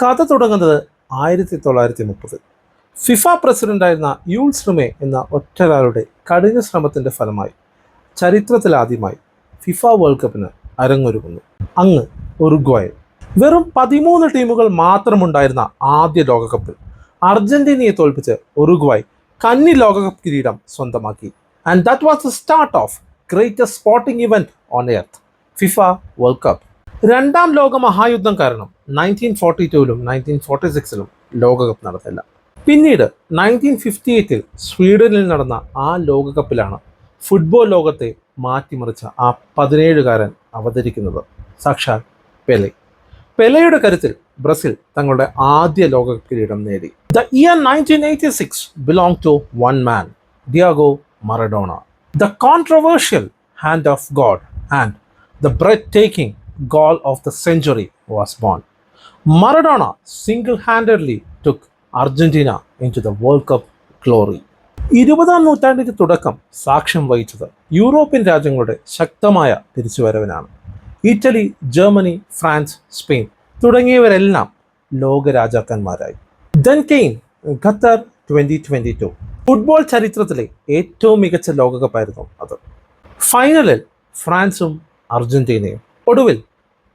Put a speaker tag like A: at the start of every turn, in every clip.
A: കഥ തുടങ്ങുന്നത് 1930. ഫിഫ പ്രസിഡന്റായിരുന്ന യൂൾസ് റിമെ എന്ന ഒറ്റൊരാളുടെ കഠിന ശ്രമത്തിന്റെ ഫലമായി ചരിത്രത്തിലാദ്യമായി ഫിഫ വേൾഡ് കപ്പിന് അരങ്ങൊരുങ്ങുന്നു. അങ്ങ് ഉറുഗ്വായിൽ വെറും 13 ടീമുകൾ മാത്രമുണ്ടായിരുന്ന ആദ്യ ലോകകപ്പിൽ അർജന്റീനയെ തോൽപ്പിച്ച് ഉറുഗ്വായ് കന്നി ലോകകപ്പ് കിരീടം സ്വന്തമാക്കി. And that was the start of greatest sporting event on earth, FIFA world cup. രണ്ടാം ലോക മഹായുദ്ധം കാരണം 1942-ലും 1946-ലും ലോകകപ്പ് നടന്നില്ല. പിന്നീട് 1958-ൽ സ്വീഡനിൽ നടന്ന ആ ലോകകപ്പിലാണ് ഫുട്ബോൾ ലോകത്തെ മാറ്റിമറിച്ച ആ 17-കാരൻ അവതരിക്കുന്നത്, സാക്ഷാൽ പെലെ. പെലെയുടെ കരുത്തിൽ ബ്രസീൽ തങ്ങളുടെ ആദ്യ ലോകകപ്പ് കിരീടം നേടി. The year 1986 belonged to one man, Diego Maradona. The controversial hand of God and the breathtaking goal of the century was born. Maradona single-handedly took Argentina into the World Cup glory. 20-ാം നൂറ്റാണ്ടിന്റെ തുടക്കം സാക്ഷ്യം വഹിച്ചത് European രാജ്യങ്ങളുടെ ശക്തമായ തിരിച്ചുവരവിനാണ്. Italy, Germany, France, Spain തുടങ്ങിയവരെല്ലാം ലോകരാജാക്കന്മാരായി. Then came Qatar 2022. ഫുട്ബോൾ ചരിത്രത്തിലെ ഏറ്റവും മികച്ച ലോകകപ്പായിരുന്നു അത്. ഫൈനലിൽ ഫ്രാൻസും അർജന്റീനയും. ഒടുവിൽ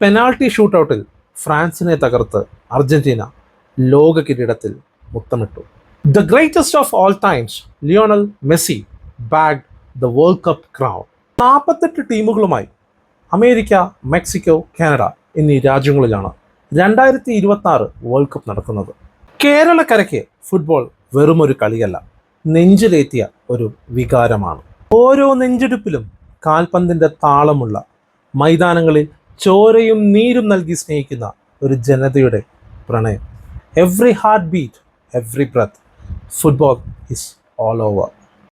A: പെനാൾട്ടി ഷൂട്ടൗട്ടിൽ ഫ്രാൻസിനെ തകർത്ത് അർജന്റീന ലോക കിരീടത്തിൽ മുത്തമിട്ടു. The greatest of all times, Lionel Messi bagged the World Cup crown. 48 ടീമുകളുമായി അമേരിക്ക, മെക്സിക്കോ, കാനഡ എന്നീ രാജ്യങ്ങളിലാണ് 2026 വേൾഡ് കപ്പ് നടക്കുന്നത്. കേരളക്കരയ്ക്ക് ഫുട്ബോൾ വെറുമൊരു കളിയല്ല, നെഞ്ചിലേറ്റിയ ഒരു വികാരമാണ്. ഓരോ നെഞ്ചെടുപ്പിലും കാൽപന്തിൻ്റെ താളമുള്ള, മൈതാനങ്ങളിൽ ചോരയും നീരും നൽകി സ്നേഹിക്കുന്ന ഒരു ജനതയുടെ പ്രണയം. Every heartbeat, every breath, football is all over.